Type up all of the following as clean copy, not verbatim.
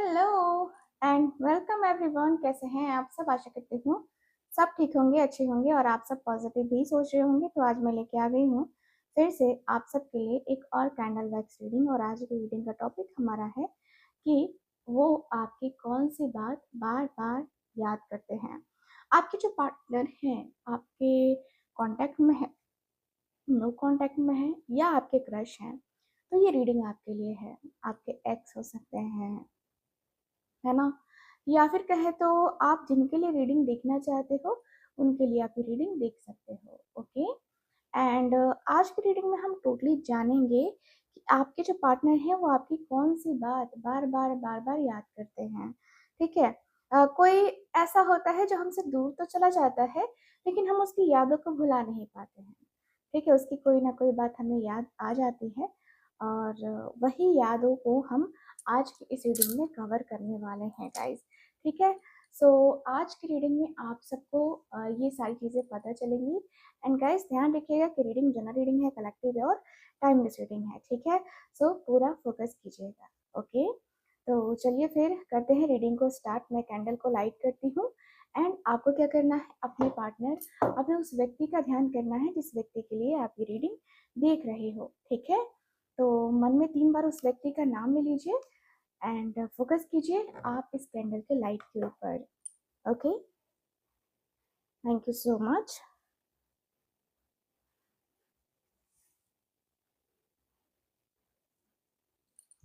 Hello and welcome everyone. कैसे हैं आप सब? आशा करती हूँ सब ठीक होंगे, अच्छे होंगे और आप सब पॉजिटिव भी सोच रहे होंगे। तो आज मैं लेके आ गई हूँ फिर से आप सबके लिए एक और कैंडल वैक्स रीडिंग। और आज की रीडिंग का टॉपिक हमारा है कि वो आपकी कौन सी बात बार बार याद करते हैं। आपके जो पार्टनर हैं आपके कांटेक्ट में है, नो कांटेक्ट में है या आपके क्रश हैं, तो ये रीडिंग आपके लिए है। आपके एक्स हो सकते हैं, है ना, या फिर कहे तो आप जिनके लिए रीडिंग देखना चाहते हो उनके लिए आप ये रीडिंग देख सकते हो। ओके। एंड आज की रीडिंग में हम टोटली जानेंगे कि आपके जो पार्टनर हैं वो आपकी कौन सी बात बार बार याद करते हैं। ठीक है। कोई ऐसा होता है जो हमसे दूर तो चला जाता है लेकिन हम उसकी यादों को भुला नहीं पाते हैं। ठीक है, उसकी कोई ना कोई बात हमें याद आ जाती है और वही यादों को हम आज की इस रीडिंग में कवर करने वाले हैं गाइस। ठीक है। सो आज की रीडिंग में आप सबको ये सारी चीज़ें पता चलेंगी। एंड गाइस ध्यान रखिएगा कि रीडिंग जनरल रीडिंग है, कलेक्टिव है और टाइमलेस रीडिंग है। ठीक है। सो पूरा फोकस कीजिएगा। ओके। तो चलिए फिर करते हैं रीडिंग को स्टार्ट। मैं कैंडल को लाइट करती हूँ एंड आपको क्या करना है, अपने पार्टनर, अपने उस व्यक्ति का ध्यान करना है जिस व्यक्ति के लिए आप ये रीडिंग देख रहे हो। ठीक है। तो मन में 3 बार उस व्यक्ति का नाम ले लीजिए एंड फोकस कीजिए आप इस कैंडल के लाइट के ऊपर। Okay, thank you so much.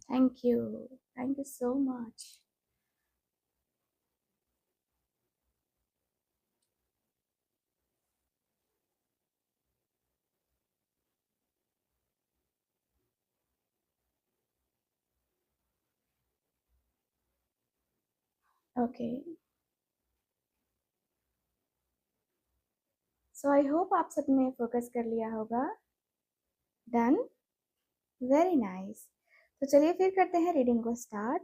Thank you so much. Okay, so I hope आप सबने फोकस कर लिया होगा। Done, very nice. तो चलिए फिर करते हैं रीडिंग को स्टार्ट।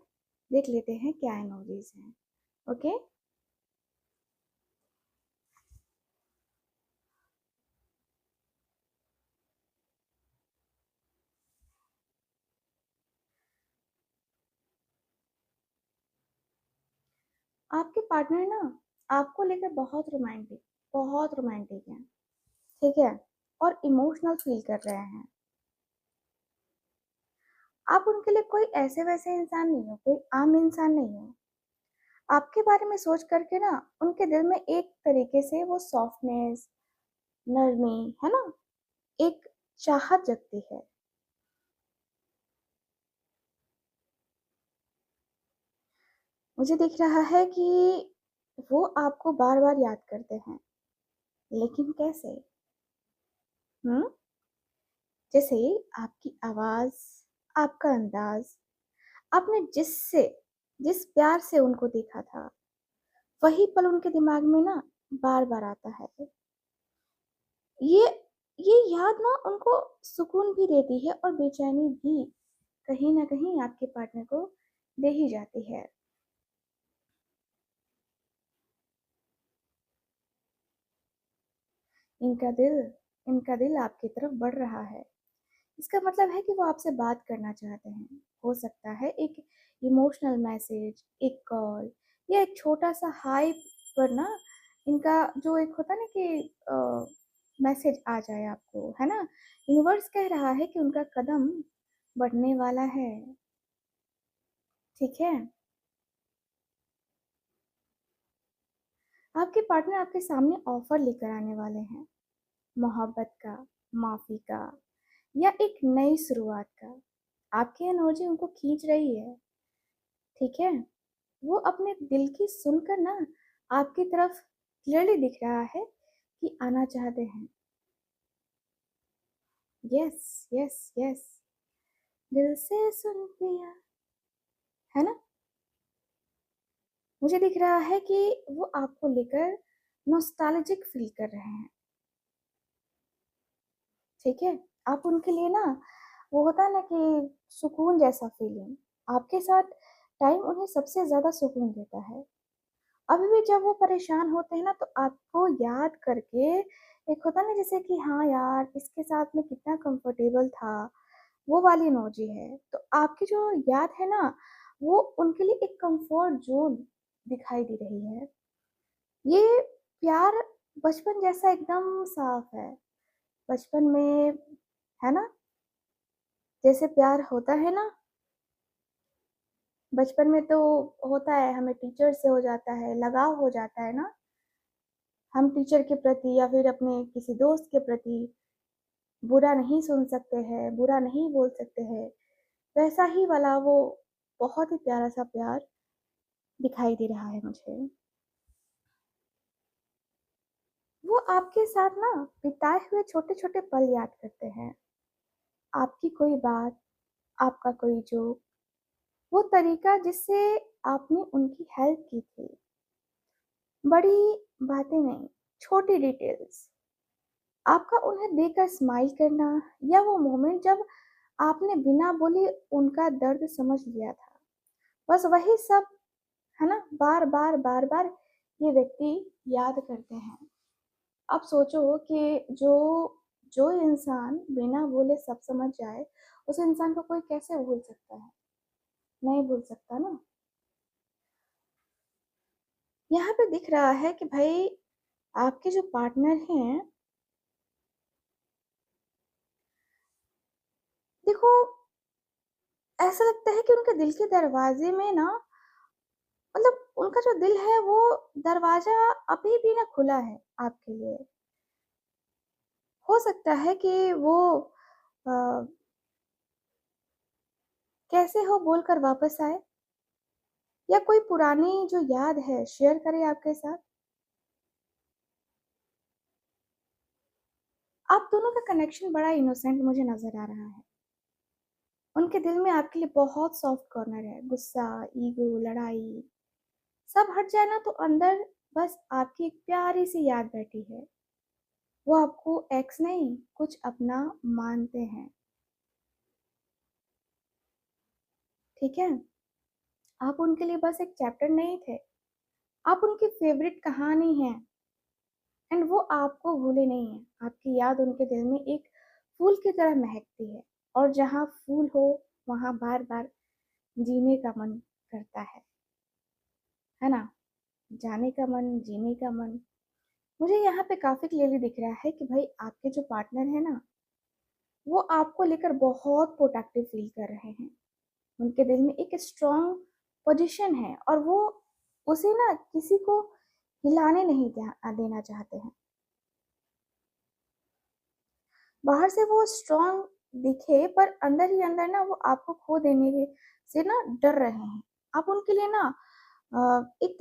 देख लेते हैं क्या एनर्जीज हैं। ओके। आपके पार्टनर ना आपको लेकर बहुत रोमांटिक है। ठीक है। और इमोशनल फील कर रहे हैं। आप उनके लिए कोई ऐसे वैसे इंसान नहीं हो, कोई आम इंसान नहीं हो। आपके बारे में सोच करके ना उनके दिल में एक तरीके से वो सॉफ्टनेस, नरमी, है ना, एक चाहत जगती है। मुझे दिख रहा है कि वो आपको बार बार याद करते हैं, लेकिन कैसे? हम्म, जैसे आपकी आवाज, आपका अंदाज, आपने जिस प्यार से उनको देखा था वही पल उनके दिमाग में ना बार बार आता है। ये ये याद ना उनको सुकून भी देती है और बेचैनी भी कहीं ना कहीं आपके पार्टनर को दे ही जाती है। इनका दिल इनका दिल आपकी तरफ बढ़ रहा है। इसका मतलब है कि वो आपसे बात करना चाहते हैं। हो सकता है एक इमोशनल मैसेज, एक कॉल या एक छोटा सा हाई पर ना इनका जो एक होता है ना कि मैसेज आ जाए आपको, है ना। यूनिवर्स कह रहा है कि उनका कदम बढ़ने वाला है। ठीक है। आपके पार्टनर आपके सामने ऑफर लेकर आने वाले हैं, मोहब्बत का, माफी का या एक नई शुरुआत का। आपकी एनर्जी उनको खींच रही है। ठीक है। वो अपने दिल की सुनकर ना आपकी तरफ क्लियरली दिख रहा है कि आना चाहते हैं। यस, यस, यस, दिल से सुन पिया, है ना। मुझे दिख रहा है कि वो आपको लेकर नॉस्टैल्जिक फील कर रहे हैं। ठीक है। आप उनके लिए ना वो होता है ना कि सुकून जैसा फीलिंग, आपके साथ टाइम उन्हें सबसे ज्यादा सुकून देता है। अभी भी जब वो परेशान होते हैं ना तो आपको याद करके एक होता ना जैसे कि हाँ यार इसके साथ में कितना कंफर्टेबल था, वो वाली इमोजी है। तो आपकी जो याद है ना वो उनके लिए एक कंफर्ट जोन दिखाई दे रही है। ये प्यार बचपन जैसा एकदम साफ है। बचपन में, है ना? जैसे प्यार होता है ना, बचपन में तो होता है, हमें टीचर से हो जाता है, लगाव हो जाता है ना? हम टीचर के प्रति या फिर अपने किसी दोस्त के प्रति बुरा नहीं सुन सकते हैं, बुरा नहीं बोल सकते हैं। वैसा ही वाला वो बहुत ही प्यारा-सा प्यार दिखाई दे रहा है मुझे। वो आपके साथ ना बिताए हुए छोटे-छोटे पल याद करते हैं। आपकी कोई बात, आपका कोई जोक, वो तरीका जिससे आपने उनकी हेल्प की थी। बड़ी बातें नहीं, छोटी डिटेल्स। आपका उन्हें देखकर स्माइल करना या वो मोमेंट जब आपने बिना बोले उनका दर्द समझ लिया था। बस वही सब, है ना? बार-बार, बार-बार ये व्यक्ति याद करते हैं। अब सोचो कि जो जो इंसान बिना बोले सब समझ जाए, उस इंसान को कोई कैसे भूल सकता है? नहीं भूल सकता ना। यहाँ पे दिख रहा है कि भाई आपके जो पार्टनर हैं, देखो, ऐसा लगता है कि उनके दिल के दरवाजे में ना, मतलब उनका जो दिल है वो दरवाजा अभी भी ना खुला है आपके लिए। हो सकता है कि वो अ, कैसे हो बोलकर वापस आए, या कोई पुरानी जो याद है शेयर करे आपके साथ। आप दोनों का कनेक्शन बड़ा इनोसेंट मुझे नज़र आ रहा है। उनके दिल में आपके लिए बहुत सॉफ्ट कॉर्नर है। गुस्सा, ईगो, लड़ाई सब हट जाए ना, तो अंदर बस आपकी एक प्यारी सी याद बैठी है। वो आपको एक्स नहीं, कुछ अपना मानते हैं। ठीक है? आप उनके लिए बस एक चैप्टर नहीं थे, आप उनकी फेवरेट कहानी हैं। एंड वो आपको भूले नहीं हैं। आपकी याद उनके दिल में एक फूल की तरह महकती है, और जहाँ फूल हो वहाँ बार-बार जीने का मन करता है ना? जाने का मन, जीने का मन। मुझे यहाँ पे काफ़ी क्लियरली दिख रहा है कि भाई आपके जो पार्टनर है ना, वो आपको लेकर बहुत प्रोटेक्टिव फील कर रहे हैं। उनके दिल में एक स्ट्रॉन्ग पोजीशन है, और वो उसे ना किसी को हिलाने नहीं देना चाहते हैं। बाहर से वो स्ट्रॉन्ग दिखे, पर अंदर ही अंदर ना वो आपको खो देने से ना डर रहे हैं। आप उनके लिए ना एक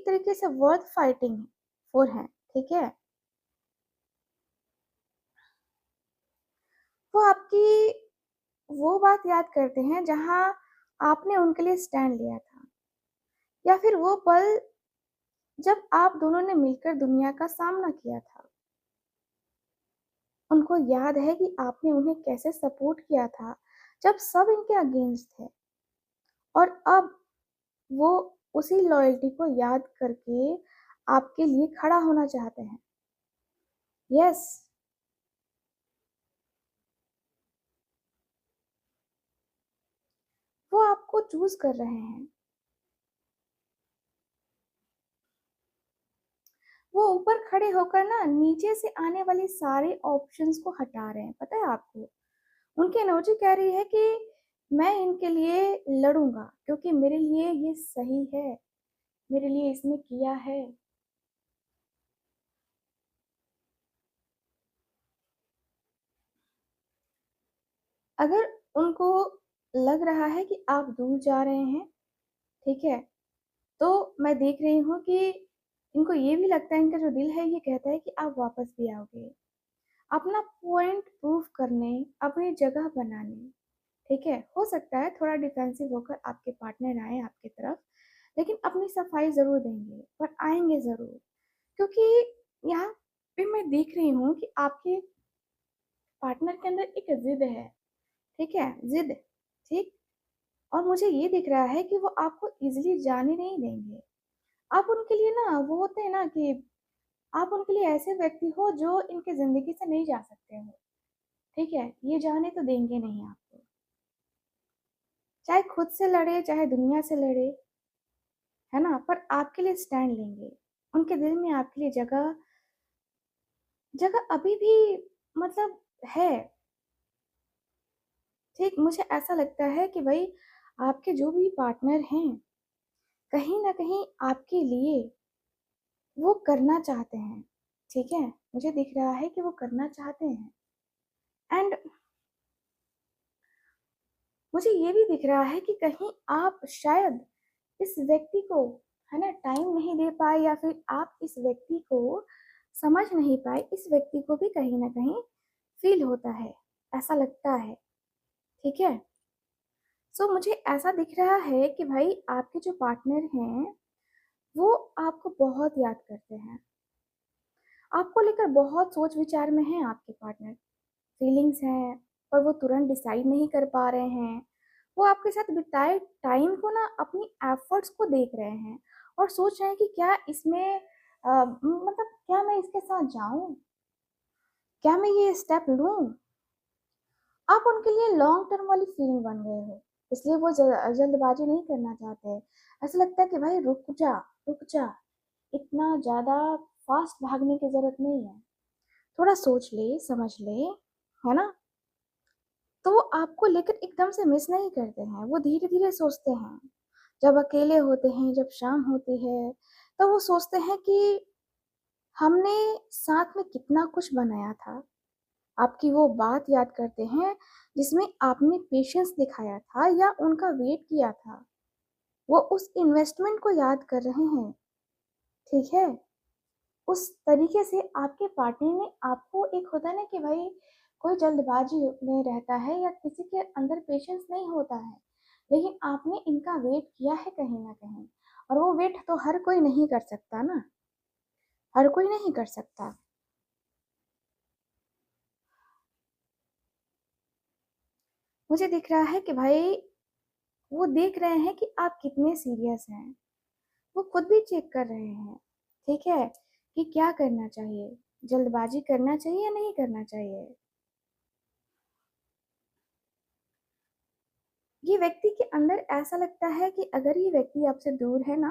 तरीके से, वर्थ फाइटिंग फॉर हैं। ठीक है? वो आपकी वो बात याद करते हैं जहाँ आपने उनके लिए स्टैंड लिया था, या फिर वो पल जब आप दोनों ने मिलकर दुनिया का सामना किया था। उनको याद है कि आपने उन्हें कैसे सपोर्ट किया था जब सब इनके अगेंस्ट थे, और अब वो उसी लॉयल्टी को याद करके आपके लिए खड़ा होना चाहते हैं। यस, वो आपको चूज कर रहे हैं। वो ऊपर खड़े होकर ना नीचे से आने वाली सारे ऑप्शंस को हटा रहे हैं, पता है आपको? उनकी एनर्जी कह रही है कि मैं इनके लिए लड़ूंगा, क्योंकि मेरे लिए ये सही है, मेरे लिए इसने किया है। अगर उनको लग रहा है कि आप दूर जा रहे हैं, ठीक है, तो मैं देख रही हूँ कि इनको ये भी लगता है, इनका जो दिल है ये कहता है कि आप वापस भी आओगे, अपना पॉइंट प्रूव करने, अपनी जगह बनाने। ठीक है? हो सकता है थोड़ा डिफेंसिव होकर आपके पार्टनर आए आपकी तरफ, लेकिन अपनी सफाई ज़रूर देंगे, पर आएँगे ज़रूर। क्योंकि यहाँ पे मैं देख रही हूँ कि आपके पार्टनर के अंदर एक ज़िद है, ठीक है? ज़िद, ठीक? और मुझे ये दिख रहा है कि वो आपको ईज़िली जाने नहीं देंगे। आप उनके लिए ना, वो होते हैं ना कि आप उनके लिए ऐसे व्यक्ति हो जो इनकी ज़िंदगी से नहीं जा सकते हो, ठीक है? ये जाने तो देंगे नहीं आपको। चाहे खुद से लड़े, चाहे दुनिया से लड़े, है ना, पर आपके लिए स्टैंड लेंगे। उनके दिल में आपके लिए जगह जगह अभी भी मतलब है। ठीक, मुझे ऐसा लगता है कि भाई आपके जो भी पार्टनर हैं, कहीं ना कहीं आपके लिए वो करना चाहते हैं। ठीक है, मुझे दिख रहा है कि वो करना चाहते हैं। एंड मुझे ये भी दिख रहा है कि कहीं आप शायद इस व्यक्ति को, है ना, टाइम नहीं दे पाए, या फिर आप इस व्यक्ति को समझ नहीं पाए। इस व्यक्ति को भी कहीं ना कहीं फील होता है, ऐसा लगता है। ठीक है, सो मुझे ऐसा दिख रहा है कि भाई आपके जो पार्टनर हैं वो आपको बहुत याद करते हैं, आपको लेकर बहुत सोच विचार में है आपके पार्टनर। फीलिंग्स हैं, पर वो तुरंत डिसाइड नहीं कर पा रहे हैं। वो आपके साथ बिताए टाइम को ना, अपनी एफर्ट्स को देख रहे हैं और सोच रहे हैं कि क्या इसमें मतलब क्या मैं इसके साथ जाऊं, क्या मैं ये स्टेप लूं। आप उनके लिए लॉन्ग टर्म वाली फीलिंग बन गए हो, इसलिए वो जल्दबाजी नहीं करना चाहते। ऐसा लगता है कि भाई रुक जा, रुक जा, इतना ज्यादा फास्ट भागने की जरूरत नहीं है, थोड़ा सोच ले, समझ ले, है ना। तो वो आपको लेकर एकदम से मिस नहीं करते हैं, वो धीरे धीरे सोचते हैं। जब अकेले होते हैं, जब शाम होती है, तो वो सोचते हैं कि हमने साथ में कितना कुछ बनाया था। आपकी वो बात याद करते हैं जिसमें आपने पेशेंस दिखाया था या उनका वेट किया था। वो उस इन्वेस्टमेंट को याद कर रहे हैं। ठीक है, उस तरीके से आपके पार्टनर ने आपको, एक होता है ना कि भाई कोई जल्दबाजी में रहता है या किसी के अंदर पेशेंस नहीं होता है, लेकिन आपने इनका वेट किया है कहीं ना कहीं। और वो वेट तो हर कोई नहीं कर सकता ना, हर कोई नहीं कर सकता। मुझे दिख रहा है कि भाई वो देख रहे हैं कि आप कितने सीरियस हैं, वो खुद भी चेक कर रहे हैं। ठीक है, कि क्या करना चाहिए, जल्दबाजी करना चाहिए या नहीं करना चाहिए। ये व्यक्ति के अंदर ऐसा लगता है कि अगर ये व्यक्ति आपसे दूर है ना,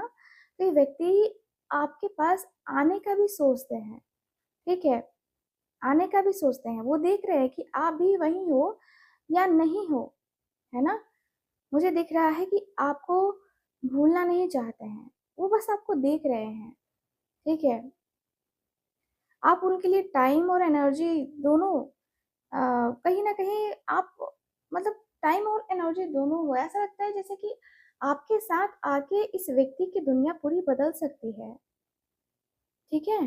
तो ये व्यक्ति आपके पास आने का भी सोचते हैं। ठीक है, आने का भी सोचते हैं। वो देख रहे हैं कि आप भी वही हो या नहीं हो, है ना। मुझे दिख रहा है कि आपको भूलना नहीं चाहते हैं, वो बस आपको देख रहे हैं। ठीक है, आप उनके लिए टाइम और एनर्जी दोनों, कहीं ना कहीं आप, मतलब टाइम और एनर्जी दोनों हो। ऐसा लगता है जैसे कि आपके साथ आके इस व्यक्ति की दुनिया पूरी बदल सकती है। ठीक है,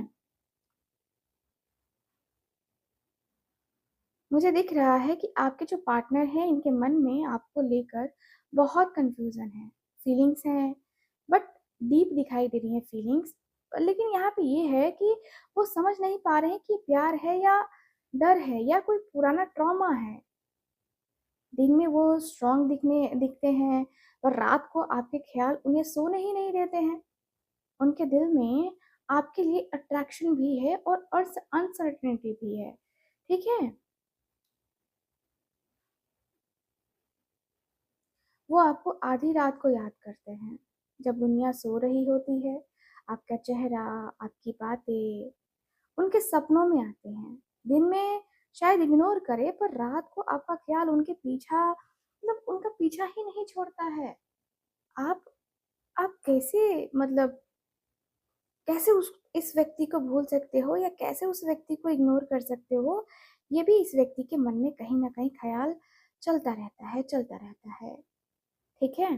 मुझे दिख रहा है कि आपके जो पार्टनर हैं इनके मन में आपको लेकर बहुत कंफ्यूजन है, फीलिंग्स हैं, बट डीप दिखाई दे रही है फीलिंग्स। लेकिन यहाँ पे ये है कि वो समझ नहीं पा रहे हैं कि प्यार है या डर है या कोई पुराना ट्रॉमा है। दिन में वो स्ट्रांग दिखते हैं, पर रात को आपके ख्याल उन्हें सोने ही नहीं देते हैं। उनके दिल में आपके लिए अट्रैक्शन भी है और अनसर्टेनिटी भी है। ठीक है, वो आपको आधी रात को याद करते हैं, जब दुनिया सो रही होती है। आपका चेहरा, आपकी बातें उनके सपनों में आते हैं। दिन में शायद इग्नोर करे, पर रात को आपका ख्याल उनके पीछा, मतलब उनका पीछा ही नहीं छोड़ता है। आप आप कैसे, मतलब कैसे उस इस व्यक्ति को भूल सकते हो या कैसे उस व्यक्ति को इग्नोर कर सकते हो। ये भी इस व्यक्ति के मन में कहीं ना कहीं ख्याल चलता रहता है, चलता रहता है। ठीक है,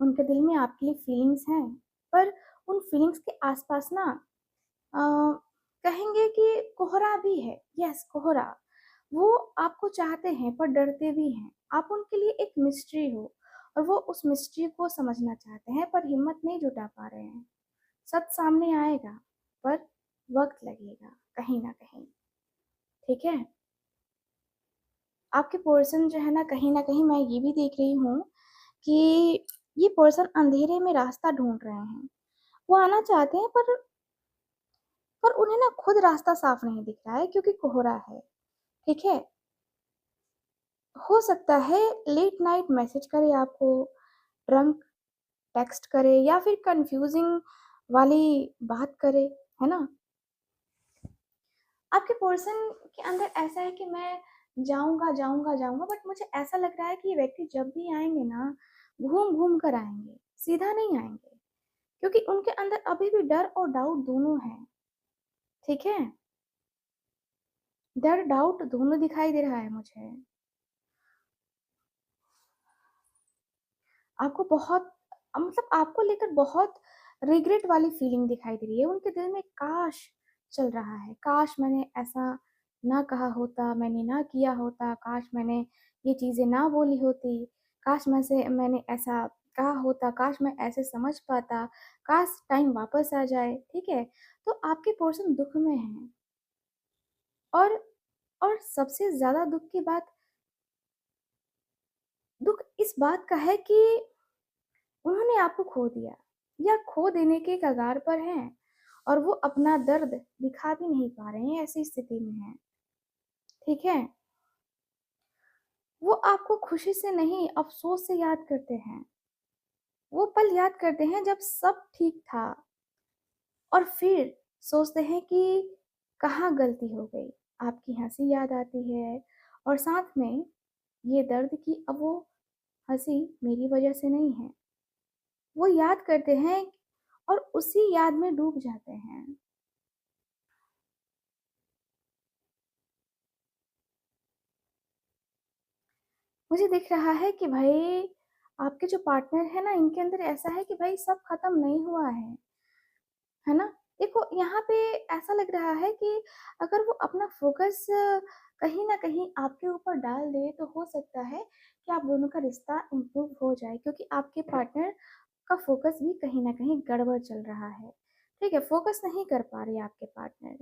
उनके दिल में आपके लिए फीलिंग्स हैं, पर उन फीलिंग्स के आसपास ना, अ, कहेंगे कि कोहरा भी है। यस, कोहरा। वो आपको चाहते हैं पर डरते भी हैं। आप उनके लिए एक मिस्ट्री हो, और वो उस मिस्ट्री को समझना चाहते हैं पर हिम्मत नहीं जुटा पा रहे हैं। सच सामने आएगा, पर वक्त लगेगा कहीं ना कहीं। ठीक है, आपके पर्सन जो है ना कहीं मैं ये भी देख रही हूँ कि ये पर्सन अंधेरे में रास्ता ढूंढ रहे हैं। वो आना चाहते हैं, पर उन्हें ना खुद रास्ता साफ नहीं दिख रहा है क्योंकि कोहरा है। ठीक है, हो सकता है लेट नाइट मैसेज करे आपको, ड्रंक टेक्स्ट करे या फिर कंफ्यूजिंग वाली बात करे, है ना? आपके पर्सन के अंदर ऐसा है कि मैं जाऊँगा, जाऊँगा, जाऊँगा, बट मुझे ऐसा लग रहा है कि ये व्यक्ति जब भी आएँगे ना, घूम-घूम कर आएँगे, सीधा नहीं आएँगे। क्योंकि उनके अंदर अभी भी डर और डाउट दोनों हैं, ठीक है? डर, डाउट दोनों दिखाई दे रहा है मुझे। आपको बहुत मतलब आपको लेकर बहुत रिग्रेट वाली फीलिंग दिखाई दे रही है। उनके दिल में काश चल रहा है, काश मैंने ऐसा ना कहा होता, मैंने ना किया होता, काश मैंने ये चीज़ें ना बोली होती, काश मैंने ऐसा कहा होता, काश मैं ऐसे समझ पाता, काश टाइम वापस आ जाए, ठीक है? तो आपके पर्सन दुःख में हैं और सबसे ज़्यादा दुःख इस बात का है कि उन्होंने आपको खो दिया या खो देने के कगार पर हैं और वो अपना दर्द दिखा भी नहीं पा रहे हैं, ऐसी स्थिति में हैं, ठीक है? वो आपको खुशी से नहीं, अफ़सोस से याद करते हैं। वो पल याद करते हैं जब सब ठीक था और फिर सोचते हैं कि कहाँ गलती हो गई। आपकी हँसी याद आती है और साथ में ये दर्द कि अब वो हँसी मेरी वजह से नहीं है। वो याद करते हैं और उसी याद में डूब जाते हैं। मुझे दिख रहा है कि भाई आपके जो पार्टनर है ना, इनके अंदर ऐसा है कि भाई सब खत्म नहीं हुआ है ना? देखो यहाँ पे ऐसा लग रहा है कि अगर वो अपना फ़ोकस कहीं न कहीं आपके ऊपर डाल दे तो हो सकता है कि आप दोनों का रिश्ता इम्प्रूव हो जाए क्योंकि आपके पार्टनर का फ़ोकस भी कहीं न कहीं गड़बड़ चल रहा है। ठीक है? फ़ोकस नहीं कर पा रहे आपके पार्टनर।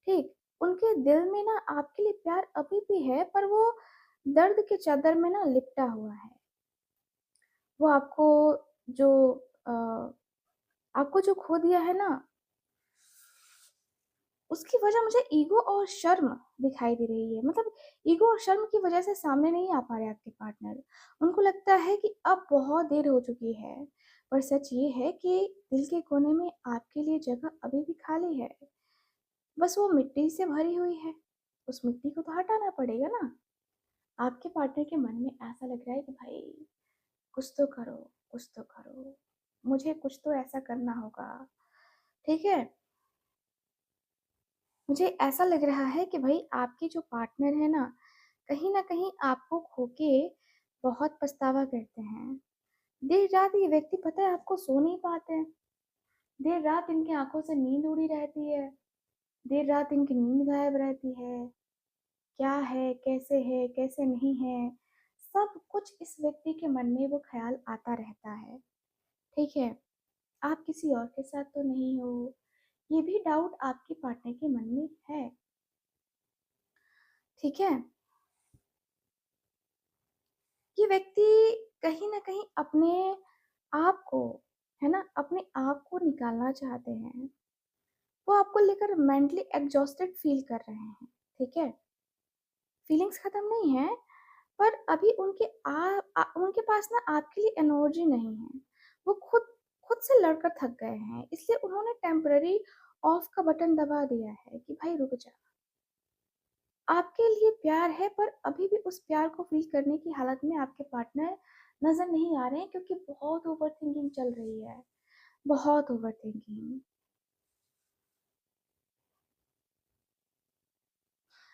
ठीक? उनके दिल में ना आपके लिए प्यार अभी भी है पर वो दर्द के चादर में ना लिपटा हुआ है। वो जो अ, आपको जो खो दिया है ना, उसकी वजह मुझे ईगो और शर्म दिखाई दे रही है। मतलब ईगो और शर्म की वजह से सामने नहीं आ पा रहे आपके पार्टनर। उनको लगता है कि अब बहुत देर हो चुकी है, पर सच ये है कि दिल के कोने में आपके लिए जगह अभी भी खाली है। बस वो मिट्टी से भरी हुई है। उस मिट्टी को तो हटाना पड़ेगा ना। आपके पार्टनर के मन में ऐसा लग रहा है कि भाई कुछ तो करो, कुछ तो करो। मुझे कुछ तो ऐसा करना होगा। ठीक है? मुझे ऐसा लग रहा है कि भई आपके जो पार्टनर है ना, कहीं न कहीं आपको खो के बहुत पछतावा करते हैं। देर रात ये व्यक्ति पता है आपको सो नहीं पाते हैं। देर रात इनकी आँखों से नींद उड़ी रहती है। देर रात इनकी नींद गायब रहती है। क्या है, कैसे नहीं है, सब कुछ इस व्यक्ति के मन में वो ख़्याल आता रहता है। ठीक है? आप किसी और के साथ तो नहीं हो, ये भी डाउट आपके पार्टनर के मन में है। ठीक है? ये व्यक्ति कहीं न कहीं अपने आप को, है ना? अपने आप को निकालना चाहते हैं। वो आपको लेकर मेंटली एग्ज़ॉस्टेड फ़ील कर रहे हैं, ठीक है? फीलिंग्स ख़त्म नहीं है, पर अभी उनके पास ना आपके लिए एनर्जी नहीं है। वो खुद खुद से लड़कर थक गए हैं, इसलिए उन्होंने टेम्पररी ऑफ का बटन दबा दिया है कि भाई रुक जा। आपके लिए प्यार है पर अभी भी उस प्यार को फ़ील करने की हालत में आपके पार्टनर नज़र नहीं आ रहे हैं क्योंकि बहुत ओवरथिंकिंग चल रही है, बहुत ओवरथिंकिंग।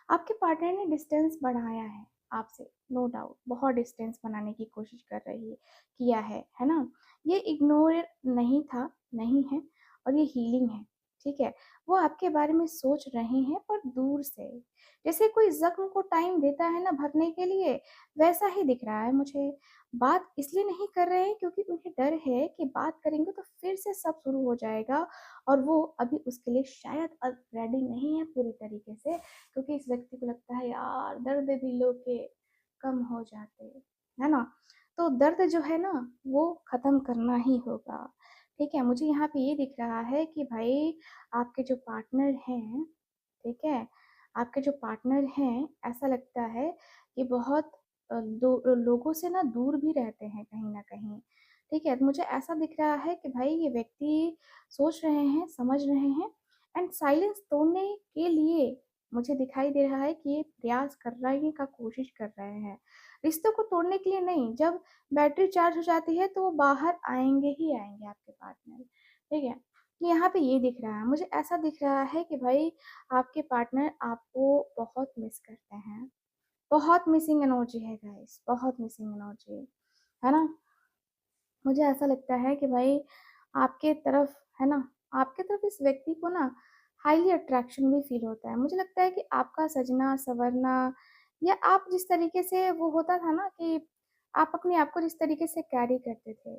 आपके पार्टनर ने डिस्टेंस बढ़ाया है आपसे, नो डाउट बहुत डिस्टेंस बनाने की कोशिश किया है ना? ये इग्नोर नहीं था, नहीं है और ये हीलिंग है, ठीक है? वो आपके बारे में सोच रहे हैं पर दूर से। जैसे कोई ज़ख्म को टाइम देता है ना भरने के लिए, वैसा ही दिख रहा है मुझे। बात इसलिए नहीं कर रहे हैं क्योंकि उन्हें डर है कि बात करेंगे तो फिर से सब शुरू हो जाएगा और वो अभी उसके लिए शायद अब रेडी नहीं है पूरी तरीके से क्योंकि इस व्यक्ति को लगता है यार दर्द दिलों के कम हो जाते, है ना? तो दर्द जो है ना वो ख़त्म करना ही होगा, ठीक है? मुझे यहाँ पे ये दिख रहा है कि भाई आपके जो पार्टनर हैं, ठीक है? आपके जो पार्टनर हैं ऐसा लगता है कि बहुत लोगों से ना दूर भी रहते हैं कहीं न कहीं, ठीक है? तो मुझे ऐसा दिख रहा है कि भाई ये व्यक्ति सोच रहे हैं, समझ रहे हैं एंड साइलेंस तोड़ने के लिए मुझे दिखाई दे रहा है कि ये प्रयास कर रहे का कोशिश कर रहे हैं। रिश्तों को तोड़ने के लिए नहीं, जब बैटरी चार्ज हो जाती है तो वो बाहर आएँगे ही आएँगे आपके पार्टनर, ठीक है? यहाँ पे ये दिख रहा है, मुझे ऐसा दिख रहा है कि भाई आपके पार्टनर आपको बहुत मिस करते हैं। बहुत मिसिंग एनर्जी है गाइस, बहुत मिसिंग एनर्जी, है ना? मुझे ऐसा लगता है कि भाई आपके तरफ है ना, आपके तरफ इस व्यक्ति को ना हाईली अट्रैक्शन भी फ़ील होता है। मुझे लगता है कि आपका सजना-संवरना या आप जिस तरीके से वो होता था ना कि आप अपने आप को जिस तरीके से कैरी करते थे,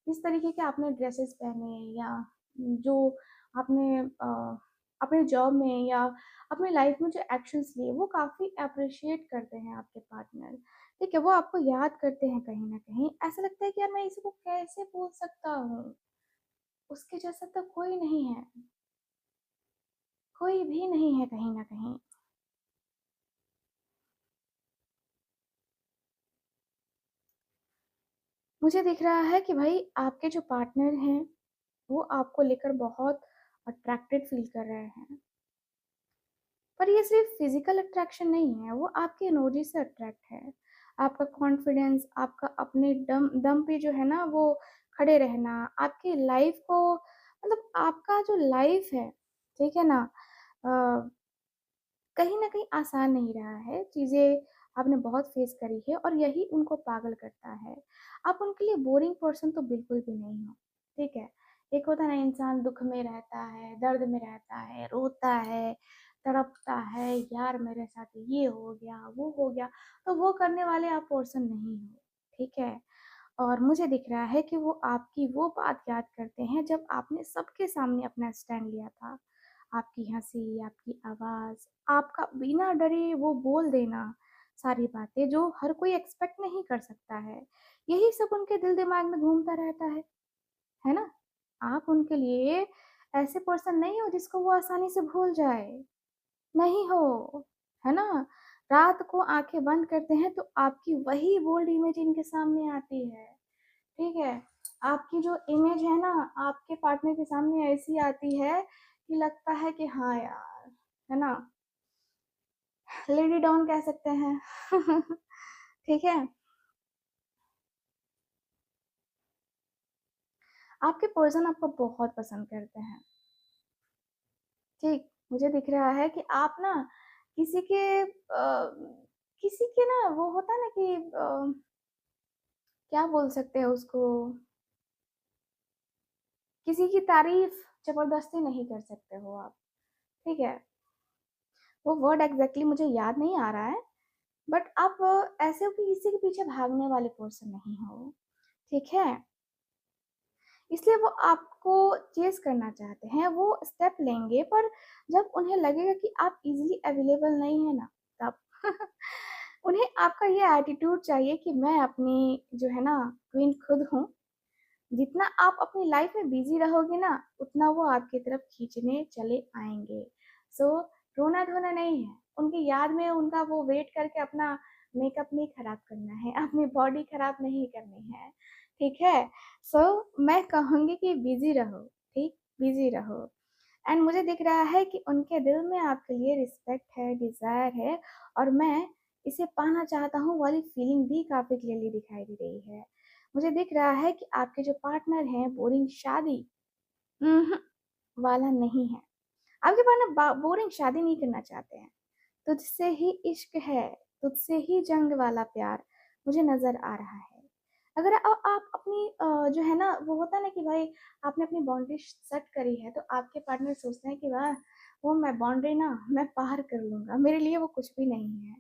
जिस तरीके के आपने ड्रेसेस पहने या जो आपने अपने जॉब में या अपनी लाइफ़ में जो एक्शंस लिए, वो काफ़ी एप्रिशिएट करते हैं आपके पार्टनर। ठीक है, वो आपको याद करते हैं कहीं न कहीं। ऐसा लगता है कि यार मैं इसको कैसे भूल सकता हूँ? उसके जैसा तो कोई नहीं है, कोई भी नहीं है कहीं न कहीं। मुझे दिख रहा है कि भाई आपके जो पार्टनर हैं, वो आपको लेकर बहुत अट्रैक्टेड फ़ील कर रहे हैं। पर ये सिर्फ़ फ़िज़िकल अट्रैक्शन नहीं है, वो आपकी एनर्जी से अट्रैक्ट है। आपका कॉन्फिडेंस, आपका अपने दम पे जो है ना वो खड़े रहना, आपकी लाइफ़ को मतलब आपका जो लाइफ़ है, ठीक है ना? अ, कहीं न कहीं आसान नहीं रहा है, चीज़ें आपने बहुत फेस करी है और यही उनको पागल करता है। आप उनके लिए बोरिंग पर्सन तो बिल्कुल भी नहीं हो, ठीक है? एक होता है ना इंसान दुःख में रहता है, दर्द में रहता है, रोता है, तड़पता है, यार मेरे साथ ये हो गया, वो हो गया, तो वो करने वाले आप पर्सन नहीं हो, ठीक है? और मुझे दिख रहा है कि वो आपकी वो बात याद करते हैं जब आपने सबके सामने अपना स्टैंड लिया था। आपकी हँसी, आपकी आवाज़, आपका बिना डरे वो बोल देना सारी बातें जो हर कोई एक्सपेक्ट नहीं कर सकता है। यही सब उनके दिल-दिमाग में घूमता रहता है ना? आप उनके लिए ऐसे पर्सन नहीं हो जिसको वो आसानी से भूल जाए, नहीं हो, है ना? रात को आँखें बंद करते हैं तो आपकी वही बोल्ड इमेज इनके सामने आती है। ठीक है? आपकी जो इमेज है ना, आपके पार्टनर के सामने ऐसी आती है कि लगता है कि हाँ यार, है ना? लेडी डॉन कह सकते हैं। ठीक है? आपके पर्सन आपको बहुत पसंद करते हैं, ठीक? मुझे दिख रहा है कि आप ना किसी के किसी के ना वो होता है ना कि क्या बोल सकते हैं उसको, किसी की तारीफ़ ज़बरदस्ती नहीं कर सकते हो आप, ठीक है? वो वर्ड एग्ज़ैक्टली मुझे याद नहीं आ रहा है। बट आप ऐसे हो कि किसी के पीछे भागने वाले पर्सन नहीं हो, ठीक है? इसलिए वो आपको चेज़ करना चाहते हैं, वो स्टेप लेंगे पर जब उन्हें लगेगा कि आप ईज़िली अवेलेबल नहीं है ना, तब उन्हें आपका ये एटीट्यूड चाहिए कि मैं अपनी जो है ना क्वीन खुद हूँ। जितना आप अपनी लाइफ में बिज़ी रहोगे ना, उतना वो आपकी तरफ खींचने चले आएँगे। सो रोना-धोना नहीं है, उनकी याद में उनका वो वेट करके अपना मेकअप नहीं खराब करना है, अपनी बॉडी खराब नहीं करनी है, ठीक है? सो मैं कहूँगी कि बिज़ी रहो, ठीक? बिज़ी रहो एंड मुझे दिख रहा है कि उनके दिल में आपके लिए रिस्पेक्ट है, डिज़ायर है और मैं इसे पाना चाहता हूँ वाली फीलिंग भी काफ़ी क्लियरली दिखाई दे रही है। मुझे दिख रहा है कि आपके जो पार्टनर हैं बोरिंग शादी उहुँ, वाला नहीं है। आपके पार्टनर बा बोरिंग शादी नहीं करना चाहते हैं। तुझसे ही इश्क है, तुझसे ही जंग वाला प्यार मुझे नज़र आ रहा है। अगर आप अपनी जो है ना वो होता है ना कि भाई आपने अपनी बाउंड्री सेट करी है तो आपके पार्टनर सोचते हैं कि वाह! वो मैं बाउंड्री ना मैं पार कर लूँगा, मेरे लिए वो कुछ भी नहीं है।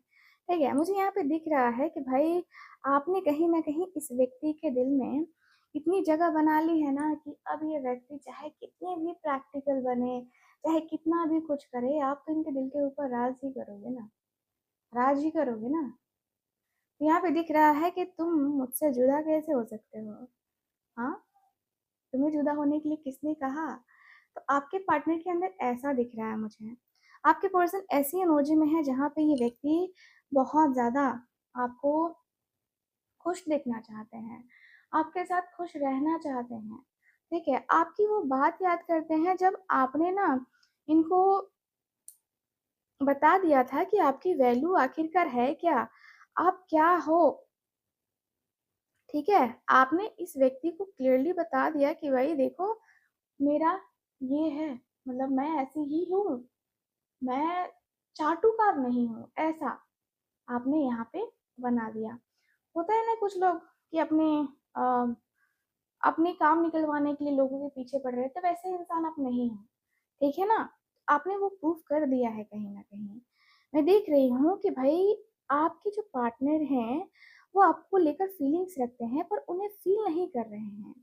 ठीक है? मुझे यहाँ पे दिख रहा है कि भाई आपने कहीं न कहीं इस व्यक्ति के दिल में इतनी जगह बना ली है ना कि अब ये व्यक्ति चाहे कितने भी प्रैक्टिकल बने, चाहे कितना भी कुछ करे, आप तो इनके दिल के ऊपर राज ही करोगे ना, राज ही करोगे ना। तो यहाँ पे दिख रहा है कि तुम मुझसे जुदा कैसे हो सकते हो? हाँ? तुम्हें जुदा होने के लिए किसने कहा? तो आपके पार्टनर के अंदर ऐसा दिख रहा है मुझे। आपके पर्सन ऐसी एनर्जी में है जहाँ पे ये व्यक्ति बहुत ज़्यादा आपको खुश देखना चाहते हैं, आपके साथ खुश रहना चाहते हैं, ठीक है। आपकी वो बात याद करते हैं जब आपने ना इनको बता दिया था कि आपकी वैल्यू आखिरकार है क्या, आप क्या हो, ठीक है। आपने इस व्यक्ति को क्लियरली बता दिया कि भाई देखो, मेरा ये है, मतलब मैं ऐसी ही हूँ, मैं चाटुकार नहीं हूँ, ऐसा आपने यहाँ पे बना दिया। होता है ना कुछ लोग कि अ, अपने काम निकलवाने के लिए लोगों के पीछे पड़ रहे थे, वैसे इंसान आप नहीं हो, ठीक है ना। आपने वो प्रूफ कर दिया है कहीं ना कहीं। मैं देख रही हूँ कि भाई आपके जो पार्टनर हैं वो आपको लेकर फीलिंग्स रखते हैं, पर उन्हें फील नहीं कर रहे हैं।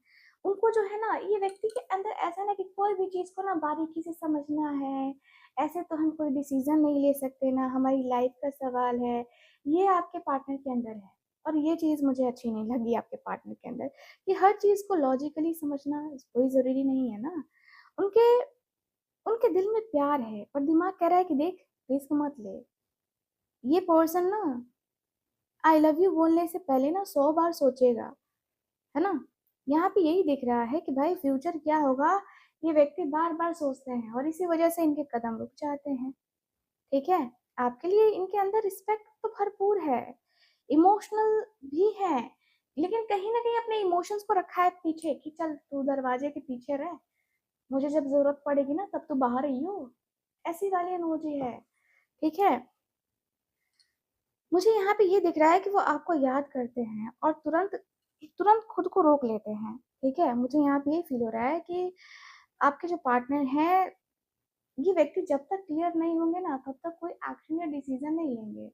उनको जो है ना, ये व्यक्ति के अंदर ऐसा ना कि कोई भी चीज को ना बारीकी से समझना है, ऐसे तो हम कोई डिसीजन नहीं ले सकते ना, हमारी लाइफ का सवाल है, ये आपके पार्टनर के अंदर है। और ये चीज मुझे अच्छी नहीं लगी आपके पार्टनर के अंदर, कि हर चीज को लॉजिकली समझना कोई जरूरी नहीं है ना। उनके उनके दिल में प्यार है, पर दिमाग कह रहा है कि देख, रिस्क मत ले। ये पर्सन ना आई लव यू बोलने से पहले ना 100 बार सोचेगा, है ना। यहाँ पे यही दिख रहा है कि भाई फ्यूचर क्या होगा, ये व्यक्ति बार बार सोचते हैं और इसी वजह से इनके कदम रुक जाते हैं, ठीक है। आपके लिए इनके अंदर रिस्पेक्ट तो भरपूर है, इमोशनल भी है, लेकिन कहीं ना कहीं अपने इमोशंस को रखा है पीछे कि चल तू दरवाजे के पीछे रह, मुझे जब जरूरत पड़ेगी ना तब तू बाहर ही हो, ऐसी वाली इमोजी है, ठीक है। मुझे यहाँ पे ये दिख रहा है कि वो आपको याद करते हैं और तुरंत तुरंत खुद को रोक लेते हैं, ठीक है। मुझे यहाँ पे ये फील हो रहा है कि आपके जो पार्टनर हैं, ये व्यक्ति जब तक क्लियर नहीं होंगे ना तब तक कोई एक्शन या डिसीजन नहीं लेंगे,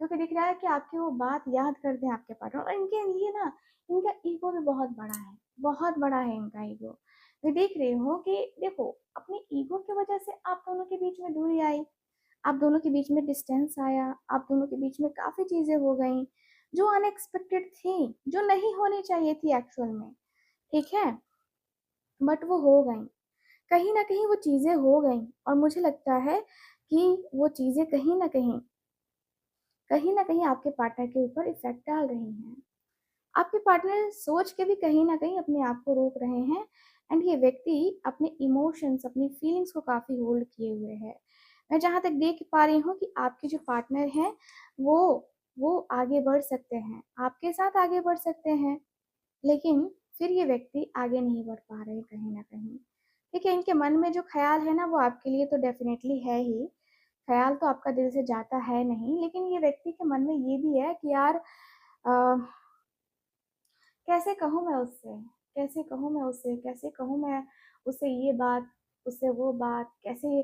क्योंकि दिख रहा है कि आपकी वो बात याद करते हैं आपके पार्टनर। और इनके लिए ना, इनका ईगो भी बहुत बड़ा है, बहुत बड़ा है इनका ईगो। मैं देख रही हूँ कि देखो, अपने ईगो की वजह से आप दोनों के बीच में दूरी आई, आप दोनों के बीच में डिस्टेंस आया, आप दोनों के बीच में काफी चीजें हो गई जो अनएक्सपेक्टेड थी, जो नहीं होनी चाहिए थी एक्चुअल में, ठीक है, बट वो हो गई। कहीं ना कहीं वो चीजें हो गई, और मुझे लगता है कि वो चीजें कहीं ना कहीं आपके पार्टनर के ऊपर इफेक्ट डाल रही हैं। आपके पार्टनर सोच के भी कहीं ना कहीं अपने आप को रोक रहे हैं, एंड ये व्यक्ति अपने इमोशंस, अपनी फीलिंग्स को काफी होल्ड किए हुए है। मैं जहां तक देख पा रही हूँ कि आपके जो पार्टनर हैं वो वो आगे बढ़ सकते हैं, आपके साथ आगे बढ़ सकते हैं, लेकिन फिर ये व्यक्ति आगे नहीं बढ़ पा रहे कहीं ना कहीं, ठीक है। इनके मन में जो ख्याल है ना वो आपके लिए तो डेफिनेटली है ही, ख्याल तो आपका दिल से जाता है नहीं, लेकिन ये व्यक्ति के मन में ये भी है कि यार कैसे कहूँ मैं उससे, कैसे कहूँ मैं उससे, कैसे कहूँ मैं उससे ये बात, उससे वो बात, कैसे,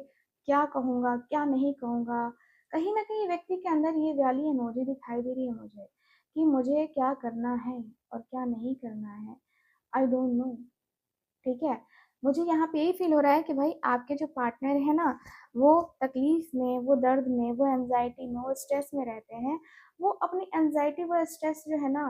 क्या कहूँगा क्या नहीं कहूँगा। कहीं ना कहीं व्यक्ति के अंदर ये वाली एनर्जी दिखाई दे रही है मुझे, कि मुझे क्या करना है और क्या नहीं करना है, आई डोंट नो, ठीक है। मुझे यहाँ पे यही फील हो रहा है कि भाई आपके जो पार्टनर है ना, वो तकलीफ में, वो दर्द में, वो एनजाइटी में, वो स्ट्रेस में रहते हैं। वो अपनी एनजाइटी, वो स्ट्रेस जो है ना,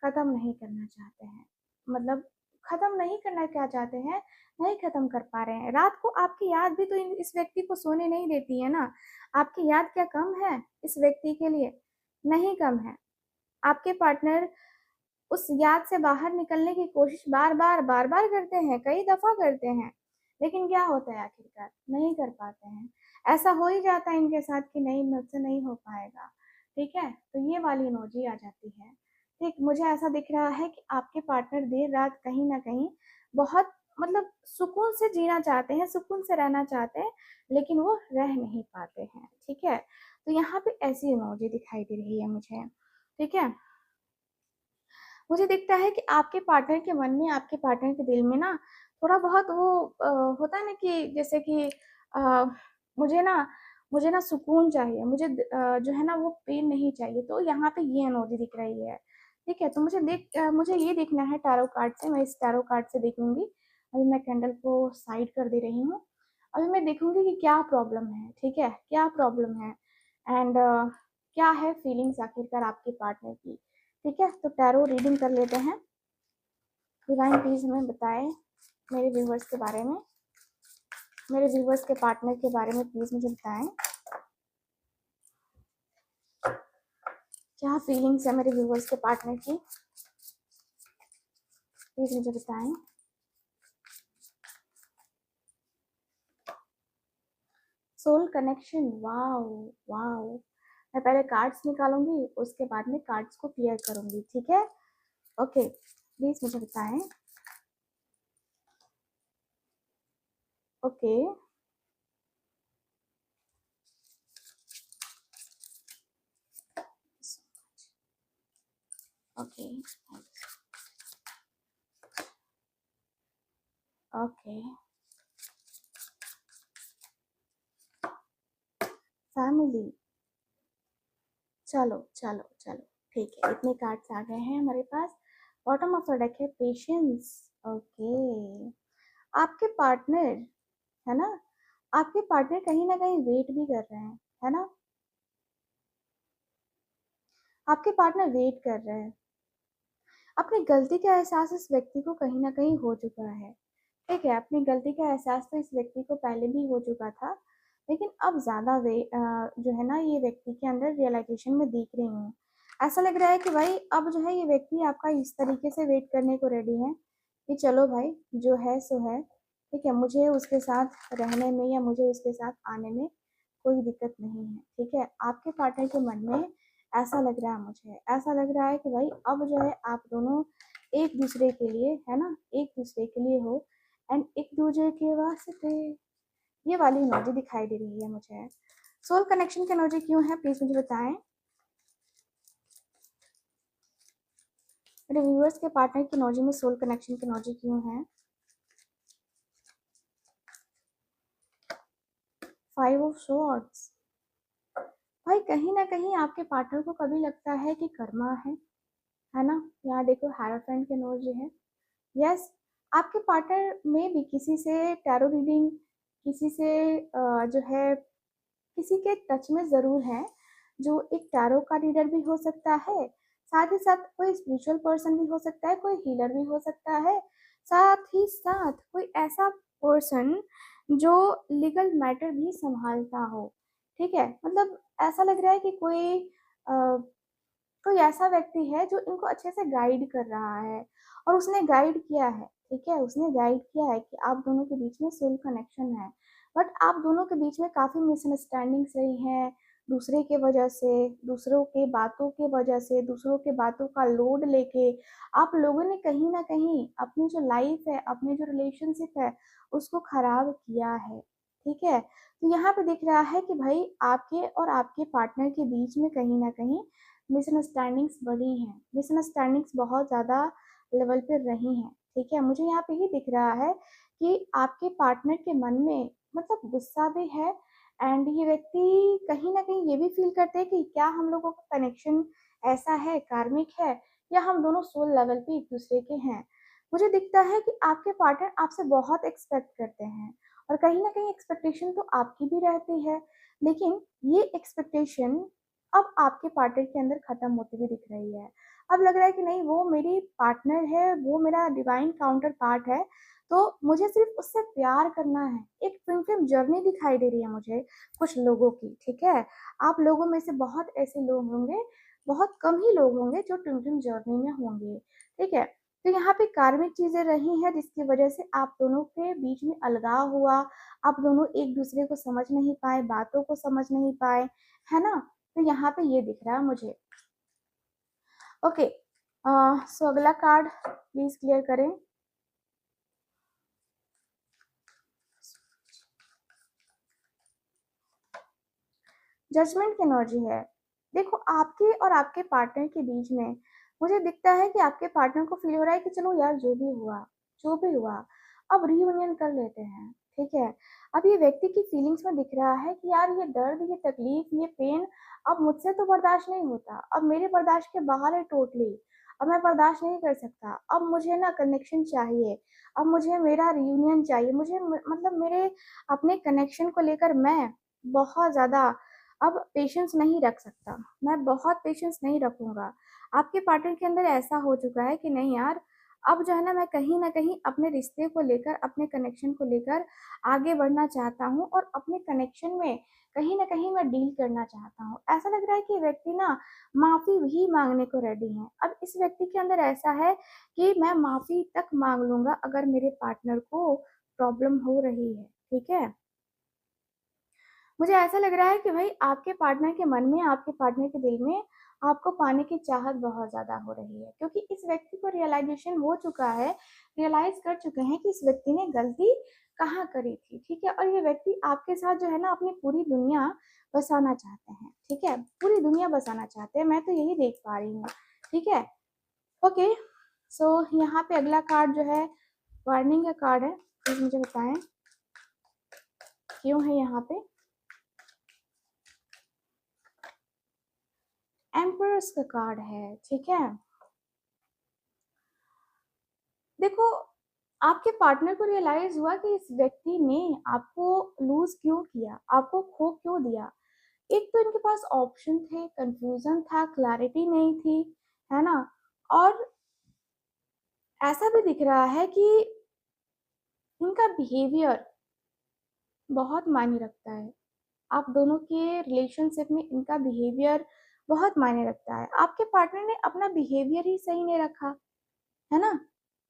खत्म नहीं करना चाहते हैं, मतलब खत्म नहीं करना क्या चाहते हैं, नहीं खत्म कर पा रहे हैं। रात को आपकी याद भी तो इस व्यक्ति को सोने नहीं देती है ना। आपकी याद क्या कम है इस व्यक्ति के लिए? नहीं कम है। आपके पार्टनर उस याद से बाहर निकलने की कोशिश बार बार करते हैं, कई दफा करते हैं, लेकिन क्या होता है आखिरकार, नहीं कर पाते हैं। ऐसा हो ही जाता है इनके साथ कि नहीं, मुझसे नहीं हो पाएगा, ठीक है। तो ये वाली इमोजी आ जाती है, ठीक। मुझे ऐसा दिख रहा है कि आपके पार्टनर देर रात कहीं ना कहीं बहुत, मतलब सुकून से जीना चाहते हैं, सुकून से रहना चाहते हैं, लेकिन वो रह नहीं पाते हैं, ठीक है। तो यहाँ पे ऐसी इमोजी दिखाई दे रही है मुझे, ठीक है। मुझे दिखता है कि आपके पार्टनर के मन में, आपके पार्टनर के दिल में ना थोड़ा बहुत वो होता है ना कि जैसे कि अ, मुझे ना मुझे ना सुकून चाहिए, मुझे जो है ना वो पेन नहीं चाहिए। तो यहाँ पे ये एनर्जी दिख रही है, ठीक है। तो मुझे ये देखना है टैरो कार्ड से, मैं इस टैरो कार्ड से देखूंगी। अभी मैं कैंडल को साइड कर दे रही हूँ। अभी मैं देखूंगी कि क्या प्रॉब्लम है, ठीक है, क्या प्रॉब्लम है, एंड क्या है फीलिंग्स आखिरकार आपके पार्टनर की, ठीक है। तो टैरो रीडिंग कर लेते हैं। डिवाइन प्लीज हमें बताएं मेरे व्यूवर्स के बारे में, मेरे व्यूवर्स के पार्टनर के बारे में प्लीज मुझे बताएं। क्या फीलिंग्स है मेरे व्यूवर्स के पार्टनर की, प्लीज मुझे बताएं। Soul connection, wow wow. मैं पहले कार्ड्स निकालूंगी, उसके बाद में कार्ड्स को क्लियर करूंगी, ठीक है। ओके, प्लीज मुझे बताएं। Okay, okay, okay. फैमिली, चलो चलो चलो, ठीक है, इतने कार्ड्स आ गए हैं हमारे पास। बॉटम ऑफ द डेक है पेशेंस। ओके, आपके पार्टनर, है ना, आपके पार्टनर कहीं ना कहीं वेट भी कर रहे हैं, है ना, आपके पार्टनर वेट कर रहे हैं। अपनी गलती का एहसास इस व्यक्ति को कहीं ना कहीं हो चुका है, ठीक है। अपनी गलती का एहसास तो इस व्यक्ति को पहले भी हो चुका था, लेकिन अब ज्यादा जो है ना, ये व्यक्ति के अंदर रियलाइजेशन में दिख रही हूँ। ऐसा लग रहा है कि भाई अब जो है ये व्यक्ति आपका इस तरीके से वेट करने को रेडी है कि चलो भाई जो है सो है, ठीक है, मुझे उसके साथ रहने में या मुझे उसके साथ आने में कोई दिक्कत नहीं है, ठीक है। आपके पार्टनर के मन में ऐसा लग रहा है, मुझे ऐसा लग रहा है कि भाई अब जो है आप दोनों एक दूसरे के लिए, है ना, एक दूसरे के लिए हो, एंड एक दूसरे के वास्ते, ये वाली इमोजी दिखाई दे रही है मुझे। सोल कनेक्शन की इमोजी क्यों है, प्लीज मुझे बताएं। मेरे व्यूअर्स के पार्टनर की इमोजी में सोल कनेक्शन की इमोजी क्यों है। 5 ऑफ स्वॉर्ड्स। भाई कहीं ना कहीं आपके पार्टनर को कभी लगता है कि कर्मा है ना। यहाँ देखो हायरफेंट की इमोजी है। यस, आपके पार्टनर में भी किसी से टैरो रीडिंग, किसी से जो है किसी के टच में जरूर है, जो एक टैरो का रीडर भी हो सकता है, साथ ही साथ कोई स्पिरिचुअल पर्सन भी हो सकता है, कोई हीलर भी हो सकता है, साथ ही साथ कोई ऐसा पर्सन जो लीगल मैटर भी संभालता हो, ठीक है। मतलब ऐसा लग रहा है कि कोई ऐसा व्यक्ति है जो इनको अच्छे से गाइड कर रहा है, और उसने गाइड किया है, ठीक है, उसने गाइड किया है कि आप दोनों के बीच में सोल कनेक्शन है। बट आप दोनों के बीच में काफी मिसअंडरस्टैंडिंग्स रही हैं, दूसरे के वजह से, दूसरों के बातों के वजह से, दूसरों के बातों का लोड लेके आप लोगों ने कहीं ना कहीं अपनी जो लाइफ है, अपनी जो रिलेशनशिप है, उसको खराब किया है, ठीक है। तो यहाँ पे दिख रहा है कि भाई आपके और आपके पार्टनर के बीच में कहीं ना कहीं मिसअंडरस्टैंडिंग्स बढ़ी हैं, मिसअंडरस्टैंडिंग्स बहुत ज़्यादा लेवल पे रही हैं, ठीक है। मुझे यहाँ पे ये दिख रहा है कि आपके पार्टनर के मन में मतलब गुस्सा भी है, एंड ये व्यक्ति कहीं ना कहीं ये भी फील करते हैं कि क्या हम लोगों का कनेक्शन ऐसा है, कार्मिक है, या हम दोनों सोल लेवल पे एक दूसरे के हैं। मुझे दिखता है कि आपके पार्टनर आपसे बहुत एक्सपेक्ट करते हैं, और कहीं ना कहीं एक्सपेक्टेशन तो आपकी भी रहती है, लेकिन ये एक्सपेक्टेशन अब आपके पार्टनर के अंदर खत्म होती हुई दिख रही है। अब लग रहा है कि नहीं, वो मेरी पार्टनर है, वो मेरा डिवाइन काउंटर पार्ट है, तो मुझे सिर्फ उससे प्यार करना है। एक ट्विन फ्लेम जर्नी दिखाई दे रही है मुझे कुछ लोगों की, ठीक है। आप लोगों में से बहुत ऐसे लोग होंगे, बहुत कम ही लोग होंगे जो ट्विन फ्लेम जर्नी में होंगे, ठीक है। तो यहाँ पे कार्मिक चीजें रही हैं जिसकी वजह से आप दोनों के बीच में अलगाव हुआ, आप दोनों एक दूसरे को समझ नहीं पाए, बातों को समझ नहीं पाए, है ना। तो यहाँ पे ये दिख रहा है मुझे। ओके, सो अगला कार्ड प्लीज क्लियर करें। जजमेंट की एनर्जी है। देखो आपके और आपके पार्टनर के बीच में मुझे दिखता है कि आपके पार्टनर को फील हो रहा है कि चलो यार जो भी हुआ, जो भी हुआ, अब रियूनियन कर लेते हैं, ठीक है। अब ये व्यक्ति की फीलिंग्स में दिख रहा है कि यार ये दर्द, ये तकलीफ, ये पेन अब मुझसे तो बर्दाश्त नहीं होता, अब मेरे बर्दाश्त के बाहर है टोटली। अब मैं बर्दाश्त नहीं कर सकता, अब मुझे ना कनेक्शन चाहिए, अब मुझे मेरा रियूनियन चाहिए, मुझे मतलब मेरे अपने कनेक्शन को लेकर मैं बहुत ज्यादा अब पेशेंस नहीं रख सकता, मैं बहुत पेशेंस नहीं रखूंगा। आपके पार्टनर के अंदर ऐसा हो चुका है कि नहीं यार, अब जो है ना कहीं अपने रिश्ते को लेकर, अपने कनेक्शन को लेकर आगे बढ़ना चाहता हूँ, और अपने कनेक्शन में कहीं ना कहीं मैं डील करना चाहता हूँ। ऐसा लग रहा है कि ये व्यक्ति ना माफी भी मांगने को रेडी है। अब इस व्यक्ति के अंदर ऐसा है कि मैं माफी तक मांग लूंगा अगर मेरे पार्टनर को प्रॉब्लम हो रही है, ठीक है। मुझे ऐसा लग रहा है कि भाई आपके पार्टनर के मन में, आपके पार्टनर के दिल में आपको पाने की चाहत बहुत ज्यादा हो रही है, क्योंकि इस व्यक्ति को रियलाइजेशन हो चुका है, रियलाइज कर चुके हैं कि इस व्यक्ति ने गलती कहाँ करी थी, ठीक है। और ये व्यक्ति आपके साथ जो है ना अपनी पूरी दुनिया बसाना चाहते हैं, ठीक है, पूरी दुनिया बसाना चाहते हैं, मैं तो यही देख पा रही हूँ, ठीक है। ओके, सो यहाँ पे अगला कार्ड जो है वार्निंग का कार्ड है, प्लीज मुझे बताएं क्यों है यहाँ पे। एम्परर्स का कार्ड है, ठीक है। देखो, आपके पार्टनर को रियलाइज हुआ कि इस व्यक्ति ने आपको लूज क्यों किया, आपको खो क्यों दिया। एक तो इनके पास ऑप्शन थे, कंफ्यूजन था, क्लैरिटी नहीं थी, है ना। और ऐसा भी दिख रहा है कि इनका बिहेवियर बहुत मायने रखता है। आप दोनों के रिलेशनशिप में इनका बिहेवियर बहुत मायने रखता है। आपके पार्टनर ने अपना बिहेवियर ही सही नहीं रखा, है ना,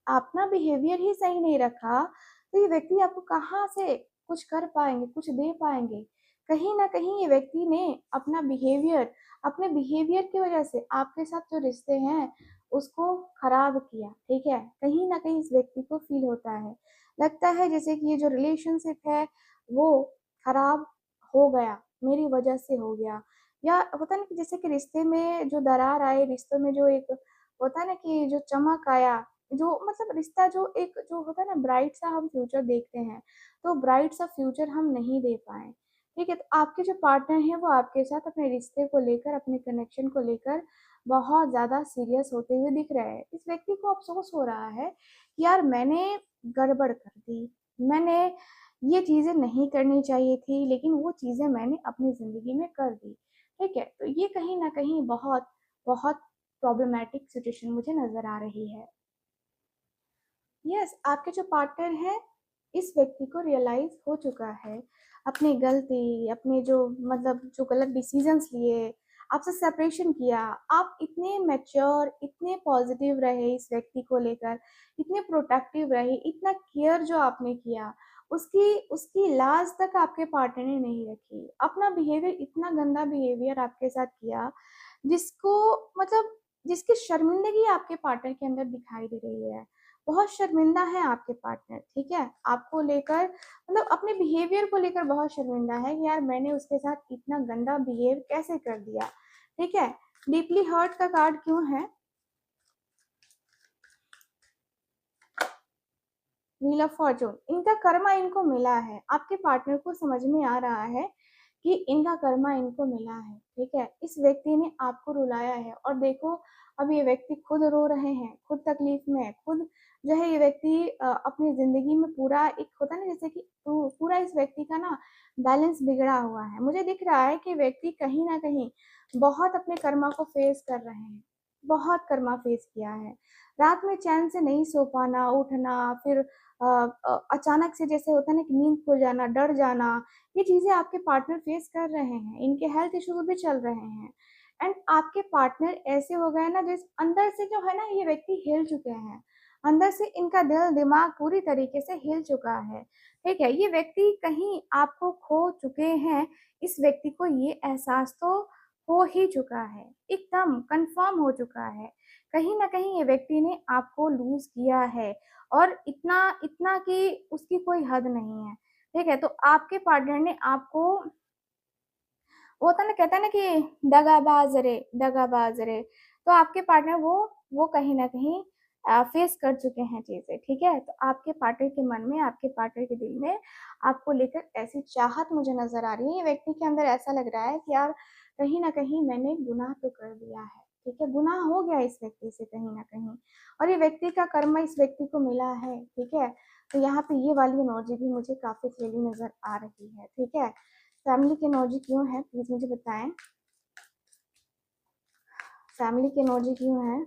अपना बिहेवियर ही सही नहीं रखा, तो ये व्यक्ति आपको कहाँ से कुछ कर पाएंगे, कुछ दे पाएंगे। कहीं ना कहीं ये व्यक्ति ने अपना बिहेवियर, अपने बिहेवियर की वजह से आपके साथ जो रिश्ते हैं उसको खराब किया, ठीक है। कहीं ना कहीं इस व्यक्ति को फील होता है, लगता है जैसे कि ये जो रिलेशनशिप है वो खराब हो गया, मेरी वजह से हो गया। या होता ना कि जैसे कि रिश्ते में जो दरार आए, रिश्तों में जो एक होता है ना कि जो चमक आया, जो मतलब रिश्ता जो एक जो होता है ना ब्राइट सा हम फ्यूचर देखते हैं, तो ब्राइट सा फ्यूचर हम नहीं दे पाए, ठीक है। तो आपके जो पार्टनर हैं वो आपके साथ अपने रिश्ते को लेकर, अपने कनेक्शन को लेकर बहुत ज्यादा सीरियस होते हुए दिख रहे हैं। इस व्यक्ति को अफसोस हो रहा है कि यार मैंने गड़बड़ कर दी, मैंने ये चीजें नहीं करनी चाहिए थी, लेकिन वो चीजें मैंने अपनी जिंदगी में कर दी, ठीक है। तो ये कहीं ना कहीं बहुत बहुत प्रॉब्लमेटिक सिचुएशन मुझे नजर आ रही है। यस, आपके जो पार्टनर है इस व्यक्ति को रियलाइज हो चुका है अपनी गलती, अपने जो मतलब जो गलत डिसीजंस लिए, आपसे सेपरेशन किया। आप इतने मैच्योर, इतने पॉजिटिव रहे इस व्यक्ति को लेकर, इतने प्रोटेक्टिव रहे, इतना केयर जो आपने किया, उसकी उसकी लाज तक आपके पार्टनर ने नहीं रखी। अपना बिहेवियर, इतना गंदा बिहेवियर आपके साथ किया जिसको मतलब जिसकी शर्मिंदगी आपके पार्टनर के अंदर दिखाई दे रही है। बहुत शर्मिंदा है आपके पार्टनर, ठीक है, आपको लेकर, मतलब अपने बिहेवियर को लेकर बहुत शर्मिंदा है कि यार मैंने उसके साथ इतना गंदा बिहेव कैसे कर दिया, ठीक है। डीपली हर्ट का कार्ड क्यों है, व्हील ऑफ फॉर्चून। इनका कर्मा इनको मिला है, आपके पार्टनर को समझ में आ रहा है कि इनका कर्मा इनको मिला है, ठीक है। इस व्यक्ति ने आपको रुलाया है और देखो अब ये व्यक्ति खुद रो रहे हैं, खुद तकलीफ में है, खुद जो है ये व्यक्ति अपनी जिंदगी में पूरा एक होता है ना जैसे कि पूरा इस व्यक्ति का ना बैलेंस बिगड़ा हुआ है। मुझे दिख रहा है कि व्यक्ति कहीं ना कहीं बहुत अपने कर्मा को फेस कर रहे हैं, बहुत कर्मा फेस किया है। रात में चैन से नहीं सो पाना, उठना, फिर अचानक से जैसे होता है ना कि नींद खुल जाना, डर जाना, ये चीजें आपके पार्टनर फेस कर रहे हैं। इनके हेल्थ इश्यूज भी चल रहे हैं। एंड आपके पार्टनर ऐसे हो गए ना जिस अंदर से जो है ना ये व्यक्ति हिल चुके हैं, अंदर से इनका दिल दिमाग पूरी तरीके से हिल चुका है, ठीक है। ये व्यक्ति कहीं आपको खो चुके हैं, इस व्यक्ति को ये एहसास तो हो ही चुका है, एकदम कंफर्म हो चुका है। कहीं ना कहीं ये व्यक्ति ने आपको लूज किया है, और इतना इतना कि उसकी कोई हद नहीं है, ठीक है। तो आपके पार्टनर ने आपको, वो होता ना कहता है ना कि दगाबाज रे, तो आपके पार्टनर वो कहीं ना कहीं फेस कर चुके हैं चीजें, ठीक है। तो आपके पार्टनर के मन में, आपके पार्टनर के दिल में आपको लेकर ऐसी चाहत मुझे नजर आ रही है। ये व्यक्ति के अंदर ऐसा लग रहा है कि यार कहीं ना कहीं मैंने गुनाह तो कर दिया है, ठीक है, गुनाह हो गया इस व्यक्ति से कहीं ना कहीं, और ये व्यक्ति का कर्म इस व्यक्ति को मिला है, ठीक है। तो यहाँ पे ये वाली एनर्जी भी मुझे काफी क्लियरली नजर आ रही है, ठीक है। फैमिली की एनर्जी क्यों है, प्लीज मुझे बताएं, फैमिली की एनर्जी क्यों है।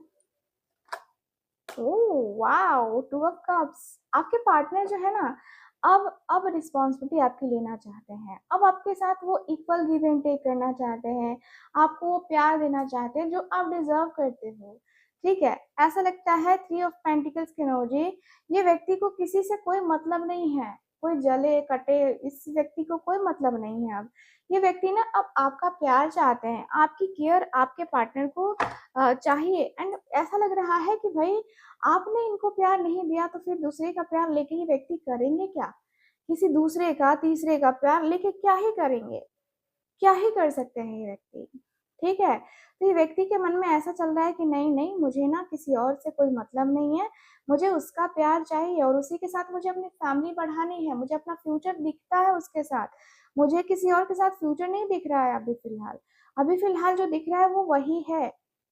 Oh wow, two of cups. आपके पार्टनर जो है ना अब रिस्पॉन्सिबिलिटी आपकी लेना चाहते हैं, अब आपके साथ वो इक्वल गिव एंड टेक करना चाहते हैं, आपको वो प्यार देना चाहते हैं जो आप डिजर्व करते हो। ठीक है, ऐसा लगता है थ्री ऑफ पेंटिकल्स की एनर्जी, ये व्यक्ति को किसी से कोई मतलब नहीं है, कोई जले कटे इस व्यक्ति को कोई मतलब नहीं है। अब ये व्यक्ति ना अब आपका प्यार चाहते हैं, आपकी केयर आपके पार्टनर को चाहिए। एंड ऐसा लग रहा है कि भाई आपने इनको प्यार नहीं दिया तो फिर दूसरे का प्यार लेके ये व्यक्ति करेंगे क्या? किसी दूसरे का तीसरे का प्यार लेके क्या ही करेंगे, क्या ही कर सकते हैं ये व्यक्ति। ठीक है, तो ये व्यक्ति के मन में ऐसा चल रहा है कि नहीं नहीं, मुझे ना किसी और से कोई मतलब नहीं है, मुझे उसका प्यार चाहिए और उसी के साथ मुझे अपनी फैमिली बढ़ानी है, मुझे अपना फ्यूचर दिखता है उसके साथ, मुझे किसी और के साथ फ्यूचर नहीं दिख रहा है अभी फिलहाल। अभी फिलहाल जो दिख रहा है वो वही है।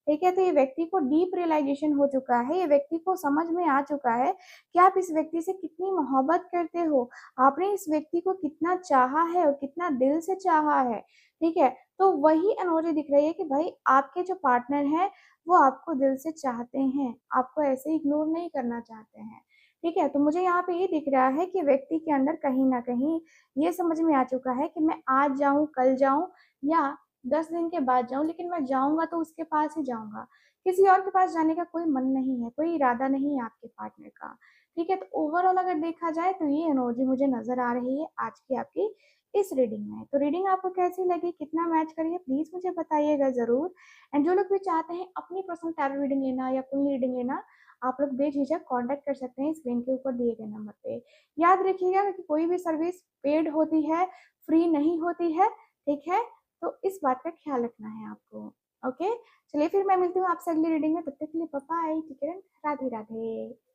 ठीक है, तो ये व्यक्ति को डीप रियलाइजेशन हो चुका है, ये व्यक्ति को समझ में आ चुका है कि आप इस व्यक्ति से कितनी मोहब्बत करते हो, आपने इस व्यक्ति को कितना चाहा है और कितना दिल से चाहा है। ठीक है, तो वही एनर्जी दिख रही है कि भाई आपके जो पार्टनर हैं वो आपको दिल से चाहते हैं, आपको ऐसे इग्नोर नहीं करना चाहते हैं। ठीक है, तो मुझे यहाँ पे ये दिख रहा है कि व्यक्ति के अंदर कहीं ना कहीं ये समझ में आ चुका है कि मैं आज जाऊं कल जाऊं या 10 दिन के बाद जाऊं, लेकिन मैं जाऊंगा तो उसके पास ही जाऊंगा, किसी और के पास जाने का कोई मन नहीं है, कोई इरादा नहीं है आपके पार्टनर का। ठीक है, तो ओवरऑल अगर देखा जाए तो ये एनर्जी मुझे नजर आ रही है आज की आपकी इस रीडिंग में। तो रीडिंग आपको कैसी लगी, कितना मैच करिए प्लीज मुझे बताइएगा जरूर। एंड जो लोग भी चाहते हैं अपनी पर्सनल टैरो रीडिंग लेना या कुंडली रीडिंग लेना, आप लोग बेझिझक कांटेक्ट कर सकते हैं स्क्रीन के ऊपर दिए गए नंबर पे। याद रखिएगा कि कोई भी सर्विस पेड होती है, फ्री नहीं होती है। ठीक है, तो इस बात का ख्याल रखना है आपको। ओके, चलिए फिर मैं मिलती हूँ आपसे अगली रीडिंग में, तब तक के लिए बाय बाय, ठीक है, राधे राधे।